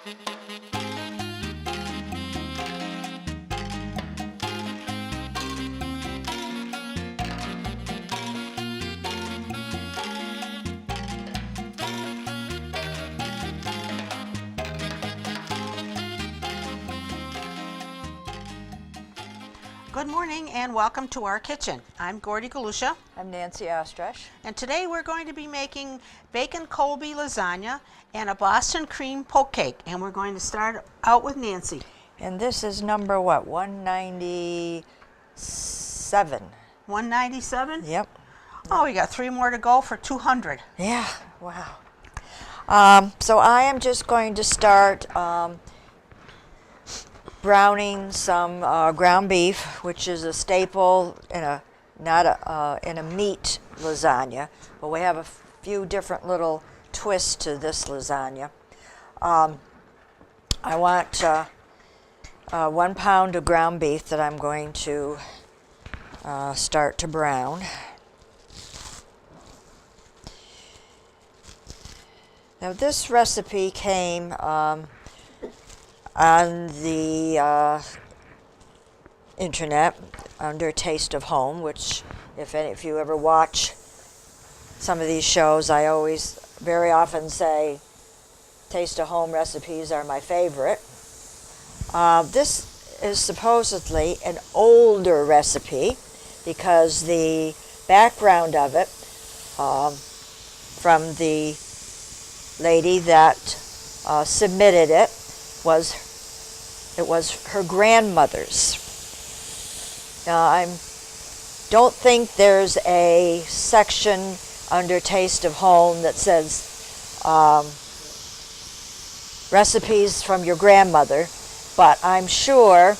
Good morning and welcome to our kitchen. I'm Gordy Galusha. I'm Nancy Ostresh. And today we're going to be making bacon Colby lasagna and a Boston cream poke cake. And we're going to start out with Nancy. And this is number what, 197? 197? Yep. Oh, we got 3 more to go for 200. Yeah, wow. So I am just going to start browning some ground beef, which is a staple in a in a meat lasagna, but we have a few different little twists to this lasagna. I want 1 pound of ground beef that I'm going to start to brown. Now this recipe came on the internet under Taste of Home, which if you ever watch some of these shows, I always very often say Taste of Home recipes are my favorite. This is supposedly an older recipe because the background of it from the lady that submitted it was her grandmother's. Now I don't think there's a section under Taste of Home that says recipes from your grandmother, but I'm sure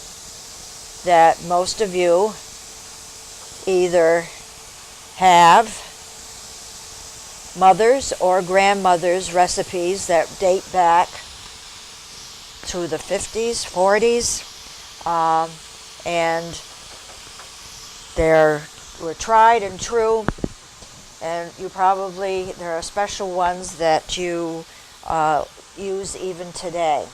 that most of you either have mother's or grandmother's recipes that date back to the 50s, 40s, and were tried and true, and there are special ones that you use even today.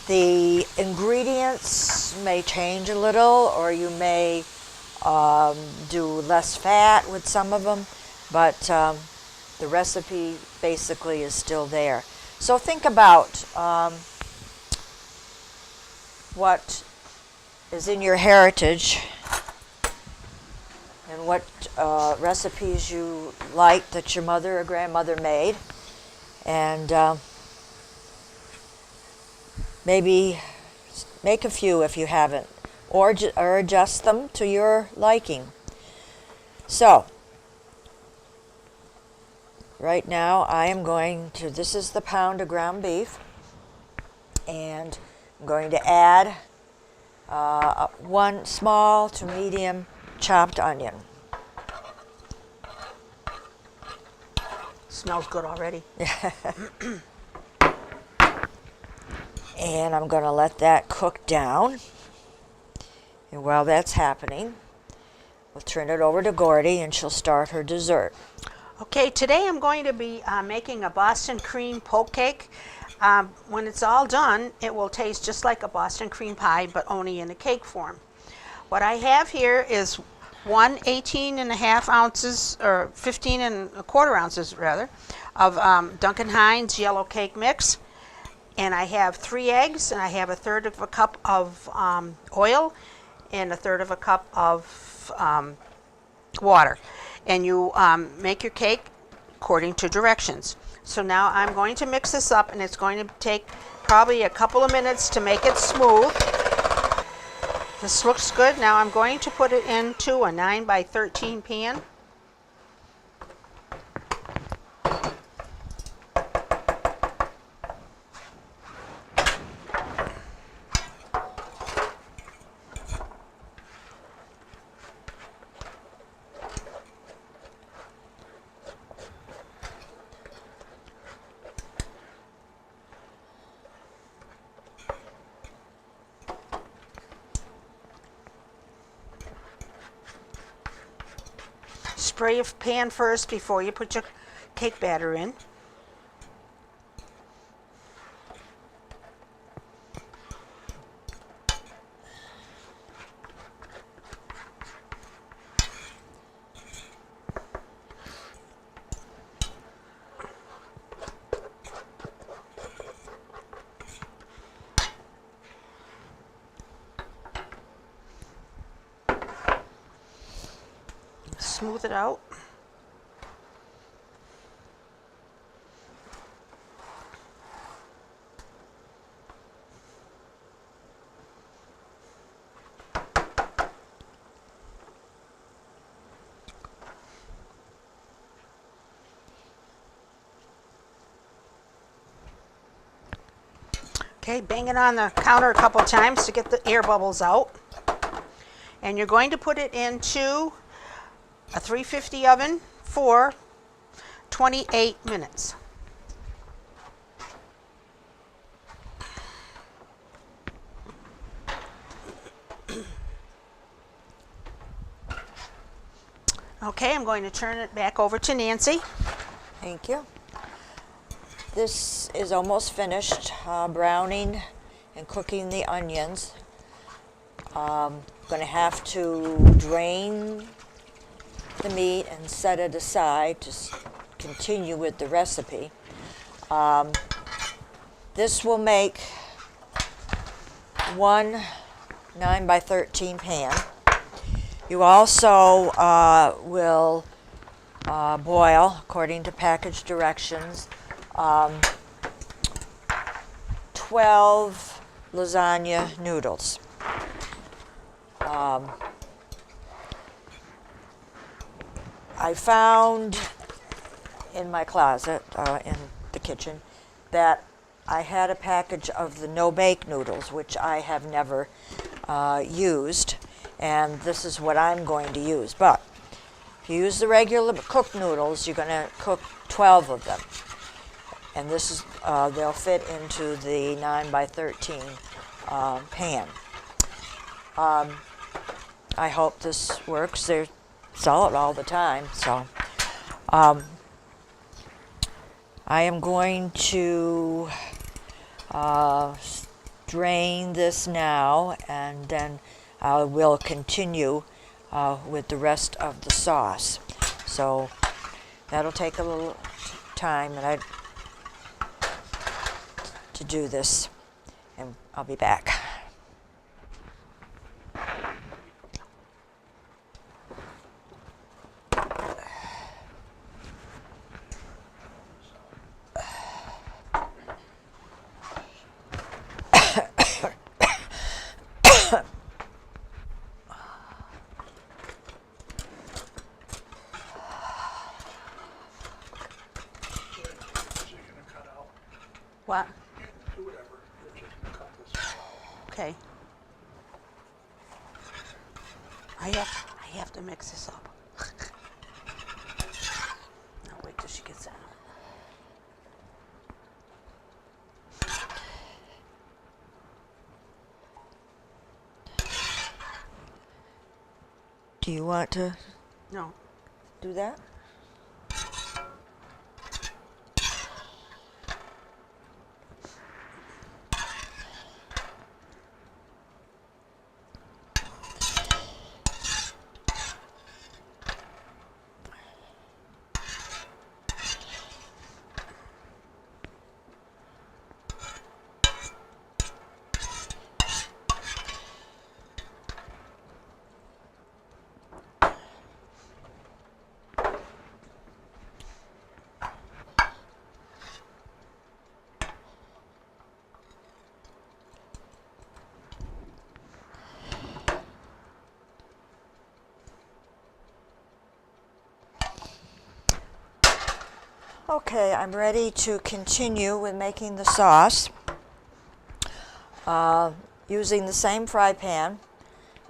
The ingredients may change a little, or you may do less fat with some of them, but the recipe basically is still there. So think about what is in your heritage and what recipes you like that your mother or grandmother made, and maybe make a few if you haven't, or adjust them to your liking. So right now I am going to, this is the pound of ground beef, and I'm going to add 1 small to medium chopped onion. Smells good already. And I'm going to let that cook down. And while that's happening, we'll turn it over to Gordy and she'll start her dessert. Okay, today I'm going to be making a Boston cream poke cake. When it's all done, it will taste just like a Boston cream pie, but only in a cake form. What I have here is 1 18.5 ounces, or 15.25 ounces rather, of Duncan Hines yellow cake mix. And I have 3 eggs, and I have 1/3 of a cup of oil, and 1/3 of a cup of water. And you make your cake according to directions. So now I'm going to mix this up, and it's going to take probably a couple of minutes to make it smooth. This looks good. Now I'm going to put it into a 9 by 13 pan. Spray your pan first before you put your cake batter in. smooth it out. Okay, bang it on the counter a couple times to get the air bubbles out. And you're going to put it into a 350 oven for 28 minutes. Okay, I'm going to turn it back over to Nancy. Thank you. This is almost finished browning and cooking the onions. Going to have to drain the meat and set it aside to continue with the recipe. This will make one 9x13 pan. You also will boil, according to package directions, 12 lasagna noodles. I found in my closet, in the kitchen, that I had a package of the no-bake noodles, which I have never used, and this is what I'm going to use. But if you use the regular cooked noodles, you're going to cook 12 of them. And this is, they'll fit into the 9x13 pan. I hope this works. They're solid all the time, so I am going to drain this now, and then I will continue with the rest of the sauce. So that'll take a little time, and to do this, and I'll be back. What? Okay. I have to mix this up. Now wait till she gets out. Do you want to No. do that? Okay, I'm ready to continue with making the sauce using the same fry pan.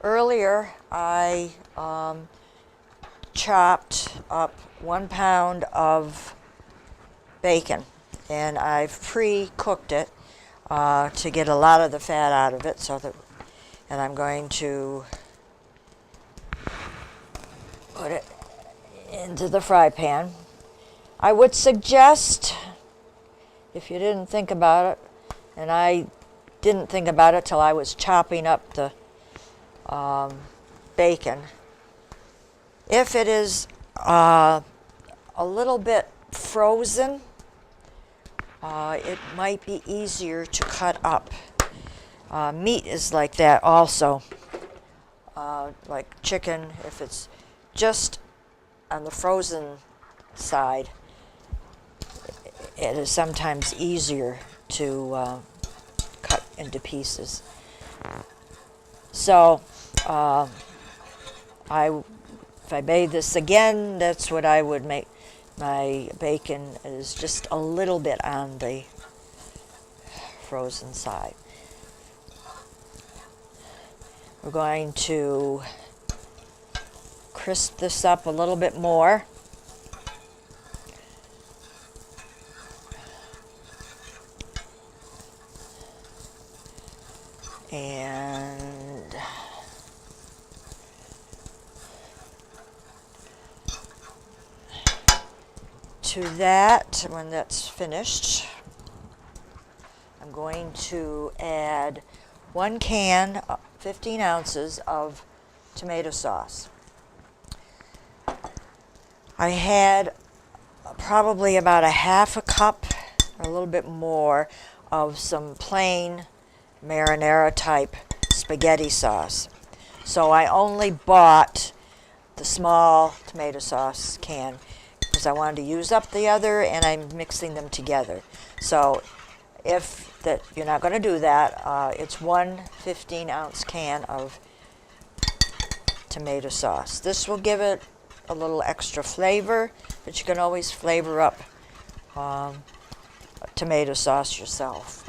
Earlier, I chopped up 1 pound of bacon, and I've pre-cooked it to get a lot of the fat out of it. And I'm going to put it into the fry pan. I would suggest, if you didn't think about it, and I didn't think about it till I was chopping up the bacon, if it is a little bit frozen, it might be easier to cut up. Meat is like that also, like chicken. If it's just on the frozen side, it is sometimes easier to cut into pieces. So if I made this again, that's what I would make. My bacon is just a little bit on the frozen side. We're going to crisp this up a little bit more. And to that, when that's finished, I'm going to add 1 can, 15 ounces of tomato sauce. I had probably about a half a cup, or a little bit more, of some plain marinara type spaghetti sauce. So I only bought the small tomato sauce can because I wanted to use up the other, and I'm mixing them together. So if that you're not going to do that, it's 1 15-ounce can of tomato sauce. This will give it a little extra flavor, but you can always flavor up tomato sauce yourself.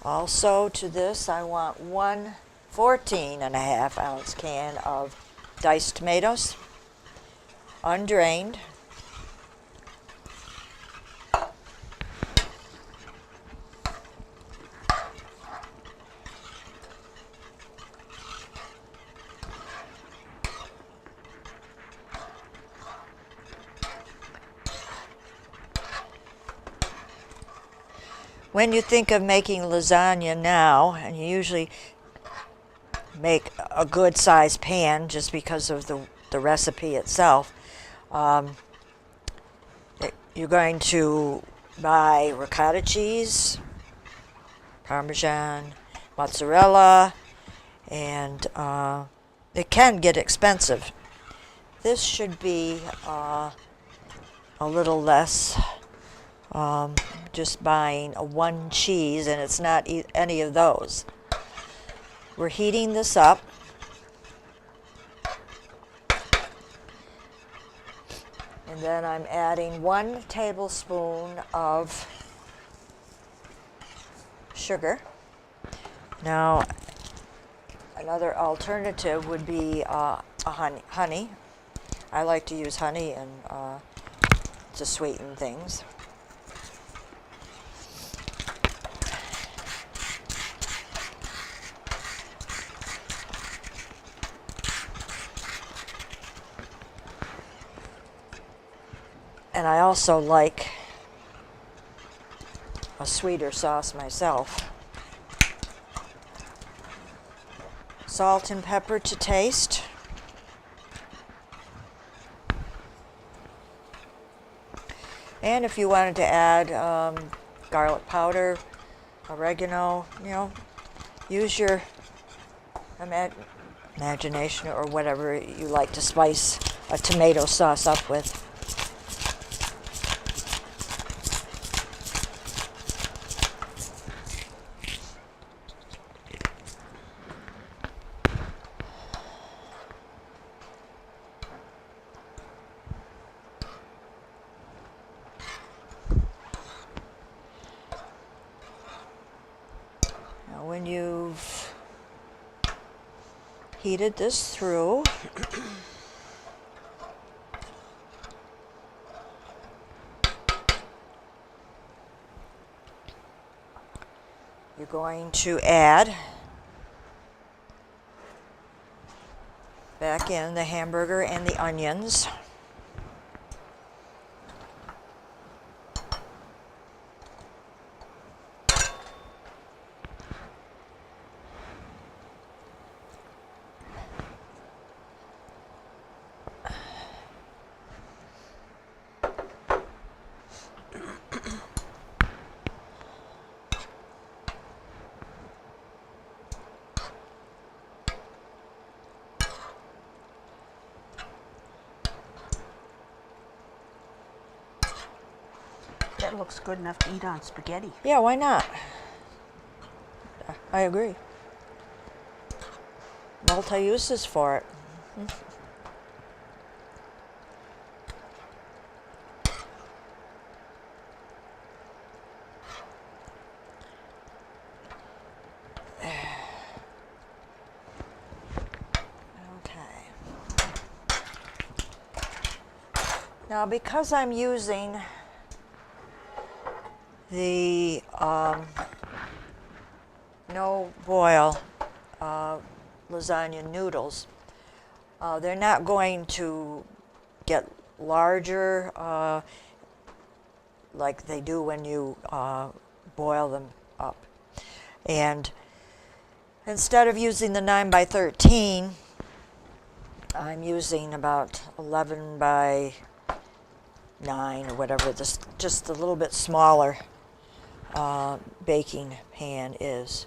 Also to this, I want 1 14.5-ounce can of diced tomatoes, undrained. When you think of making lasagna now, and you usually make a good sized pan just because of the recipe itself, you're going to buy ricotta cheese, Parmesan, mozzarella, and it can get expensive. This should be a little less. Just buying a 1 cheese, and it's not any of those. We're heating this up. And then I'm adding 1 tablespoon of sugar. Now, another alternative would be honey. I like to use honey and to sweeten things. And I also like a sweeter sauce myself. Salt and pepper to taste. And if you wanted to add garlic powder, oregano, use your imagination or whatever you like to spice a tomato sauce up with. When you've heated this through, you're going to add back in the hamburger and the onions. That looks good enough to eat on spaghetti. Yeah, why not? I agree. Multi-uses for it. Okay. Now, because I'm using the no boil lasagna noodles, they're not going to get larger like they do when you boil them up. And instead of using the 9 by 13, I'm using about 11 by 9 or whatever, this just a little bit smaller baking pan is.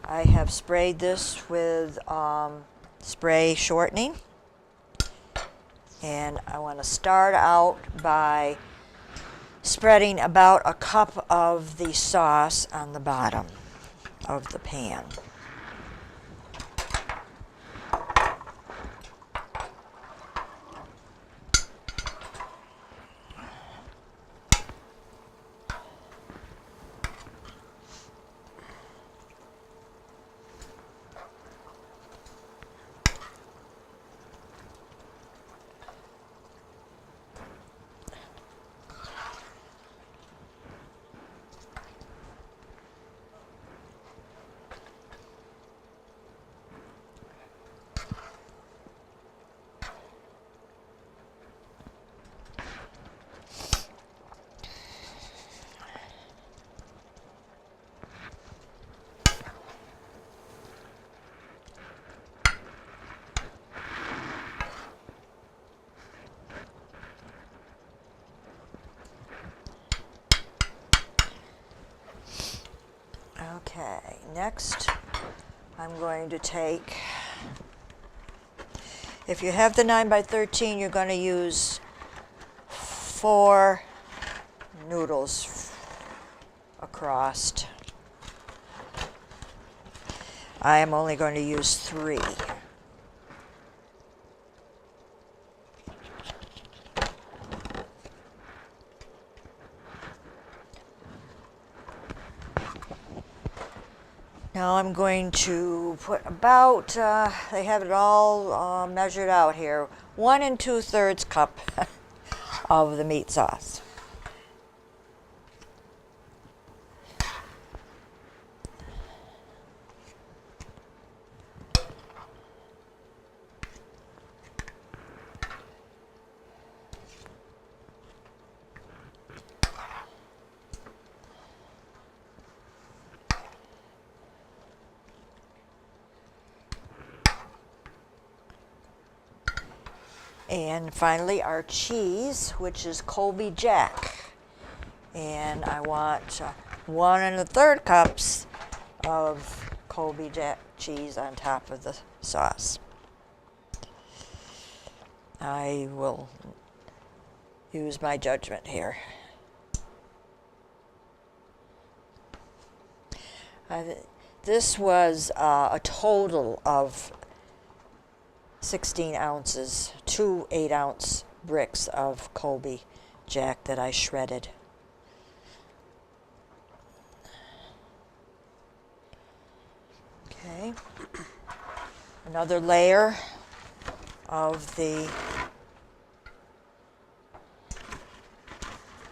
I have sprayed this with spray shortening, and I want to start out by spreading about a cup of the sauce on the bottom of the pan. Okay, next I'm going to take, if you have the 9 by 13, you're going to use 4 noodles across. I am only going to use 3. Now I'm going to put about, they have it all measured out here, 1 2/3 cup of the meat sauce. And finally, our cheese, which is Colby Jack. And I want 1 1/3 cups of Colby Jack cheese on top of the sauce. I will use my judgment here. This was a total of 16 ounces, 2 8-ounce bricks of Colby Jack that I shredded. Okay. Another layer of the...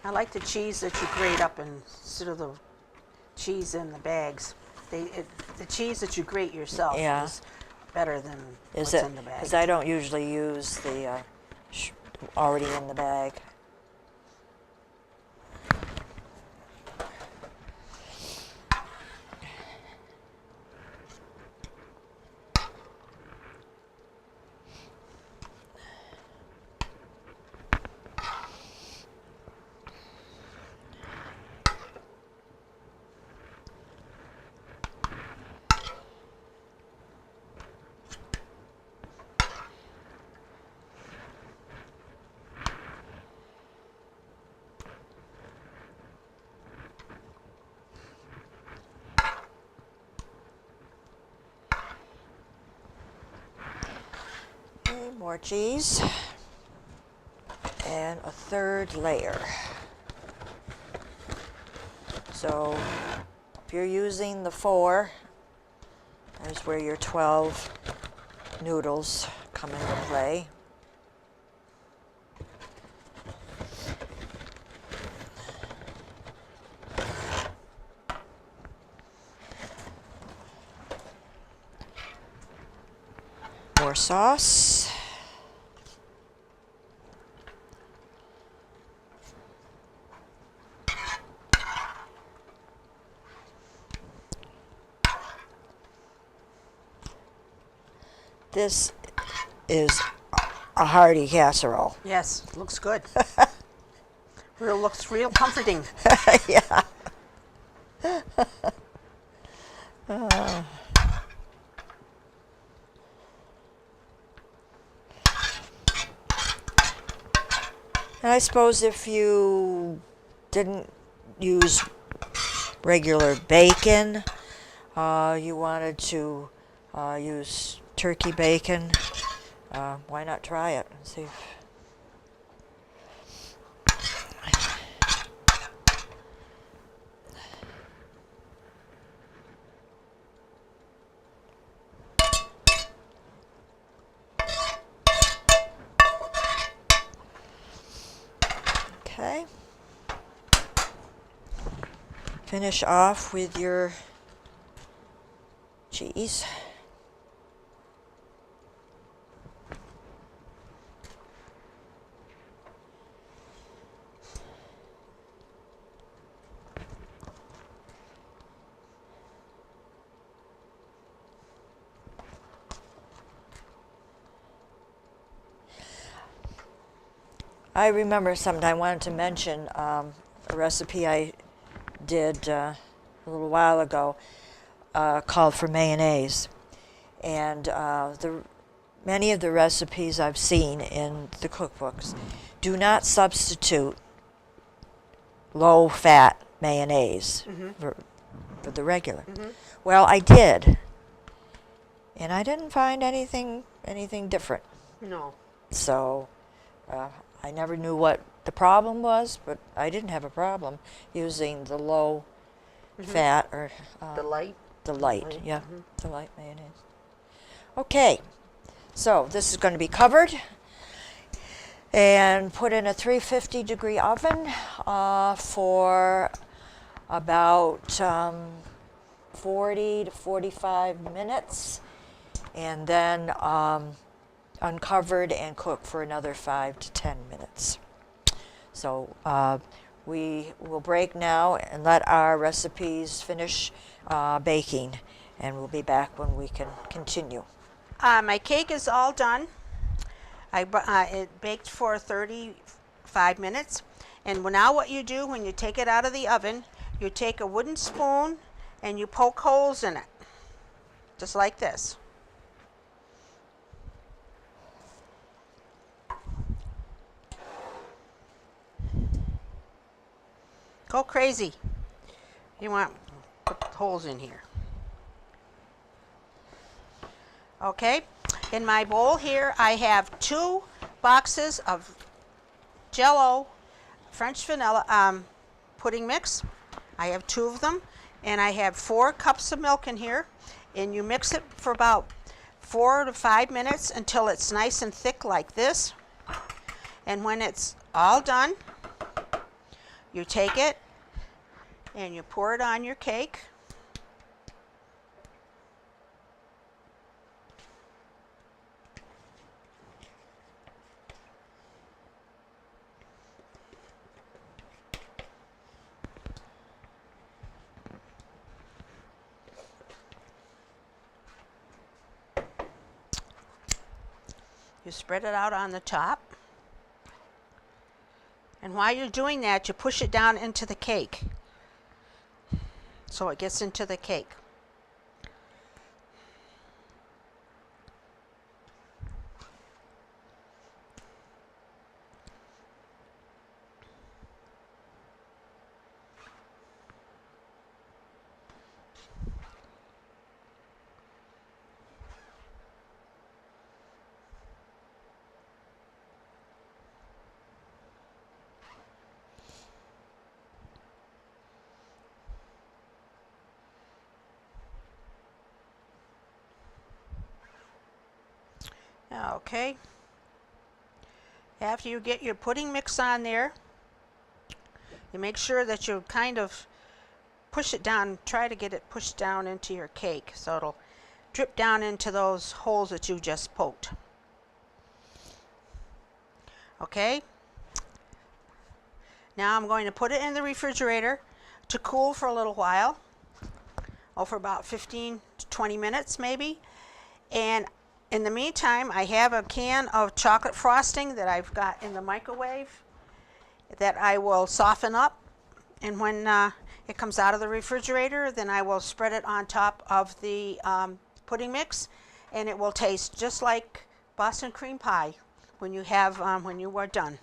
I like the cheese that you grate up instead of the cheese in the bags. The cheese that you grate yourself is better than what's in the bag. Because I don't usually use the already in the bag. more cheese, and a third layer. So if you're using the 4, there's where your 12 noodles come into play. More sauce. This is a hearty casserole. Yes, looks good. Looks real comforting. Yeah. And I suppose if you didn't use regular bacon, you wanted to use turkey bacon, why not try it and see if okay. Finish off with your cheese. I remember something I wanted to mention, a recipe I did a little while ago called for mayonnaise. And many of the recipes I've seen in the cookbooks do not substitute low-fat mayonnaise for the regular. Well, I did, and I didn't find anything different. No. So I never knew what the problem was, but I didn't have a problem using the low fat or The light. the light, yeah, the light mayonnaise. Okay, so this is going to be covered and put in a 350 degree oven for about 40 to 45 minutes, and then uncovered and cooked for another 5 to 10 minutes. So we will break now and let our recipes finish baking, and we'll be back when we can continue. My cake is all done. It baked for 35 minutes. And now what you do when you take it out of the oven, you take a wooden spoon and you poke holes in it, just like this. Go crazy. You want to put holes in here. Okay, in my bowl here I have 2 boxes of Jell-O French vanilla pudding mix. I have 2 of them, and I have 4 cups of milk in here, and you mix it for about 4 to 5 minutes until it's nice and thick like this. And when it's all done, you take it and you pour it on your cake. You spread it out on the top. And while you're doing that, you push it down into the cake, so it gets into the cake. Okay. After you get your pudding mix on there, you make sure that you kind of push it down, try to get it pushed down into your cake so it'll drip down into those holes that you just poked. Okay. Now I'm going to put it in the refrigerator to cool for a little while. For about 15 to 20 minutes maybe. And in the meantime, I have a can of chocolate frosting that I've got in the microwave that I will soften up. And when it comes out of the refrigerator, then I will spread it on top of the pudding mix, and it will taste just like Boston cream pie when you are done.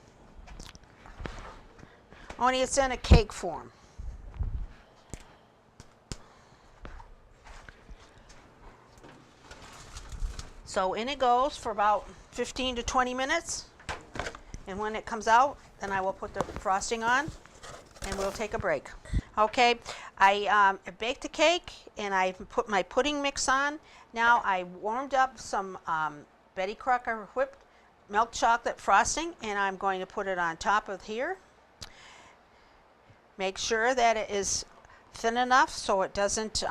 Only it's in a cake form. So in it goes for about 15 to 20 minutes. And when it comes out, then I will put the frosting on and we'll take a break. Okay, I baked the cake and I put my pudding mix on. Now I warmed up some Betty Crocker whipped milk chocolate frosting, and I'm going to put it on top of here. Make sure that it is thin enough so it doesn't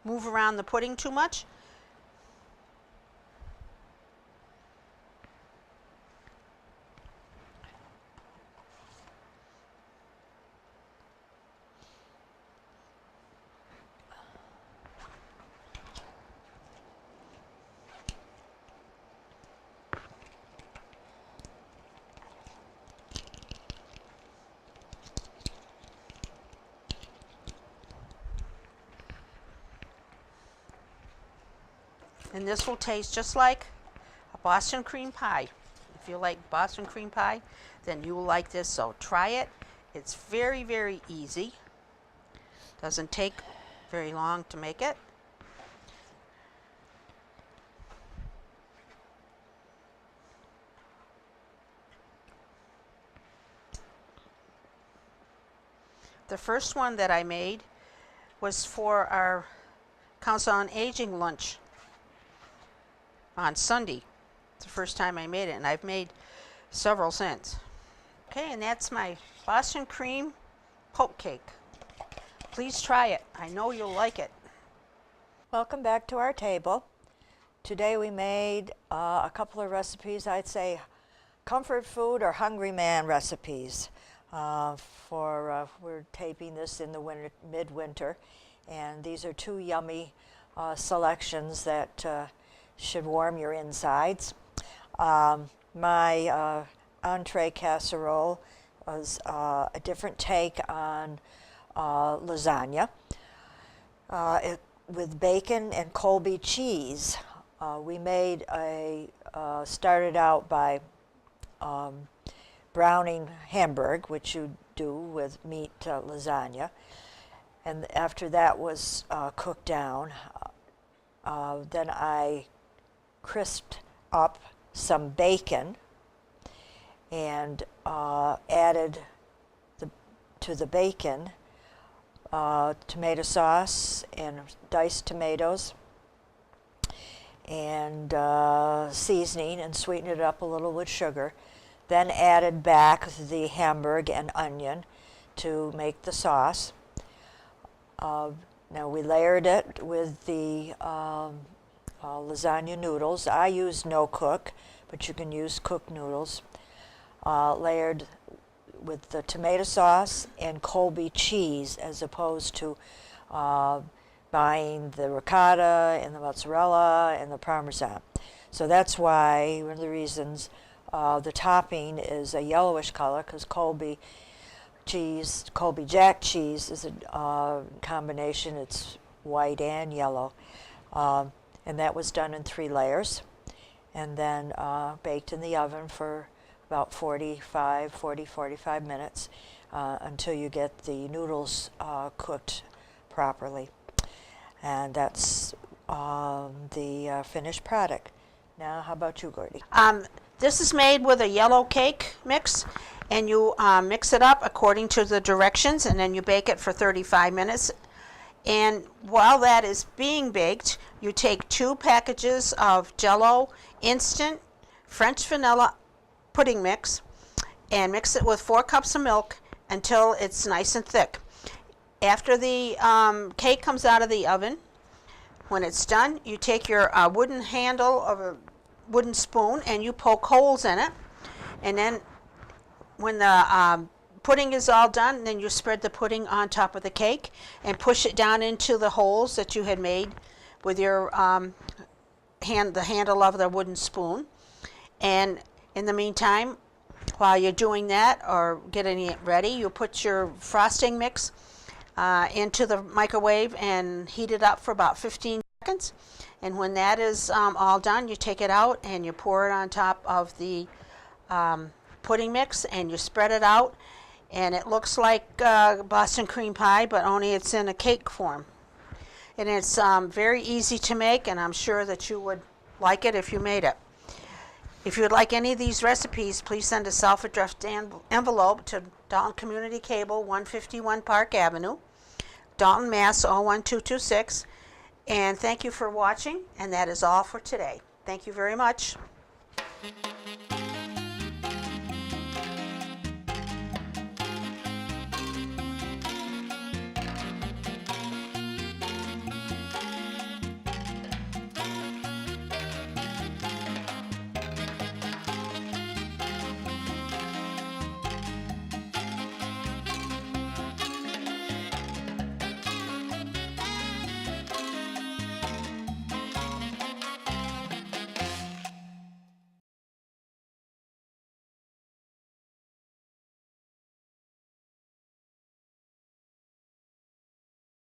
move around the pudding too much. And this will taste just like a Boston cream pie. If you like Boston cream pie, then you will like this. So try it. It's very, very easy. Doesn't take very long to make it. The first one that I made was for our Council on Aging lunch on Sunday. It's the first time I made it, and I've made several since. Okay, and that's my Boston cream poke cake. Please try it. I know you'll like it. Welcome back to our table. Today we made a couple of recipes, I'd say comfort food or hungry man recipes. We're taping this in the midwinter, and these are two yummy selections that should warm your insides. My entree casserole was a different take on lasagna with bacon and Colby cheese. We made started out by browning Hamburg, which you do with meat lasagna, and after that was cooked down, then I crisped up some bacon and added to the bacon tomato sauce and diced tomatoes and seasoning, and sweetened it up a little with sugar. Then added back the Hamburg and onion to make the sauce. Now we layered it with the lasagna noodles. I use no cook, but you can use cooked noodles. Layered with the tomato sauce and Colby cheese, as opposed to buying the ricotta and the mozzarella and the Parmesan. So that's why, one of the reasons the topping is a yellowish color, because Colby Jack cheese is a combination. It's white and yellow. And that was done in 3 layers, and then baked in the oven for about 45 minutes until you get the noodles cooked properly. And that's the finished product. Now, how about you, Gordy? This is made with a yellow cake mix, and you mix it up according to the directions, and then you bake it for 35 minutes And while that is being baked, you take 2 packages of Jell-O instant French vanilla pudding mix and mix it with 4 cups of milk until it's nice and thick. After the cake comes out of the oven, when it's done, you take your wooden handle of a wooden spoon and you poke holes in it. And then when the pudding is all done, then you spread the pudding on top of the cake and push it down into the holes that you had made with your the handle of the wooden spoon. And in the meantime, while you're doing that or getting it ready, you put your frosting mix into the microwave and heat it up for about 15 seconds. And when that is all done, you take it out and you pour it on top of the pudding mix and you spread it out, and it looks like Boston cream pie, but only it's in a cake form. And it's very easy to make, and I'm sure that you would like it if you made it. If you would like any of these recipes, please send a self-addressed envelope to Dalton Community Cable, 151 Park Avenue, Dalton, Mass. 01226. And thank you for watching, and that is all for today. Thank you very much.